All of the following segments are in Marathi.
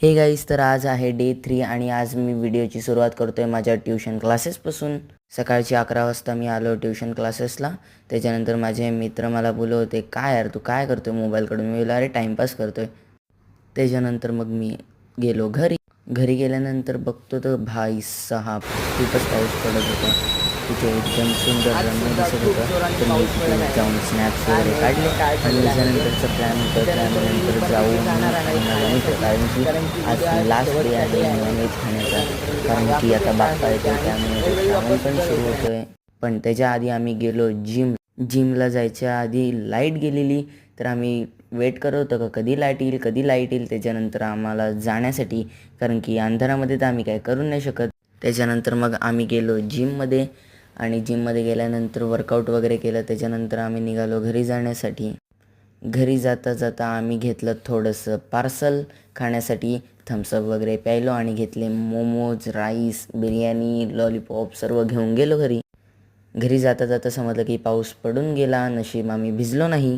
हे गाईज, तर आज आहे डे 3 आणि आज मी व्हिडिओची सुरुवात करतो आहे माझ्या ट्यूशन क्लासेसपासून. सकाळची 11 वाजता मी आलो ट्यूशन क्लासेसला. त्याच्यानंतर माझे मित्र मला बोलत होते, काय यार तू काय करतो आहे मोबाईलकडून. मी बोललो अरे टाईमपास करतो आहे. त्याच्यानंतर मग मी गेलो घरी गेल्यानंतर बघतो तर भाई साहब खूपच पाऊस पडत होता. तिथे एकदम सुंदर रम्य दिसत होतं. तर मी तिथे जाऊन स्नॅप्स वगैरे काढले आणि त्याच्यानंतरचा प्लॅन होता त्यानंतर जाऊन कारण की आज लास्ट डे आहे नॉनव्हेज खाण्याचा. कारण की आता बाप्पा येतो त्यामुळे श्रावण पण सुरू होतो आहे. पण त्याच्या आधी आम्ही गेलो जिमला जायच्या आधी लाईट गेलेली. तर आम्ही वेट करत होतो का कधी लाईट येईल त्याच्यानंतर आम्हाला जाण्यासाठी, कारण की अंधारामध्ये तर आम्ही काय करू नाही शकत. त्याच्यानंतर मग आम्ही गेलो जिममध्ये आणि जिममध्ये गेल्यानंतर वर्कआउट वगैरे केलं. त्याच्यानंतर आम्ही निघालो घरी जाण्यासाठी. घरी जाता जाता आम्ही घेतलं थोडंसं पार्सल खाण्यासाठी, थम्सअप वगैरे प्यायलो आणि घेतले मोमोज, राईस, बिर्याणी, लॉलीपॉप सर्व घेऊन गेलो घरी जाता जाता समजलं की पाऊस पडून गेला. नशीब आम्ही भिजलो नाही.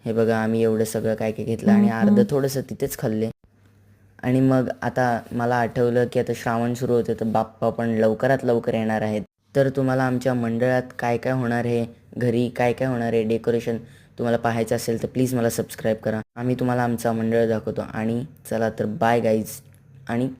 हे बघा आम्ही एवढं सगळं काय काय घेतलं आणि अर्धं थोडंसं तिथेच खाल्ले. आणि मग आता मला आठवलं की आता श्रावण सुरू होते तर बाप्पा पण लवकरात लवकर येणार आहेत. तर तुम्हाला आमच्या मंडळात काय काय होणार आहे, घरी काय काय होणार आहे, डेकोरेशन तुम्हाला पाहायचं असेल तर प्लीज मला सबस्क्राईब करा. आम्ही तुम्हाला आमचा मंडळ दाखवतो. आणि चला तर बाय गाईज आणि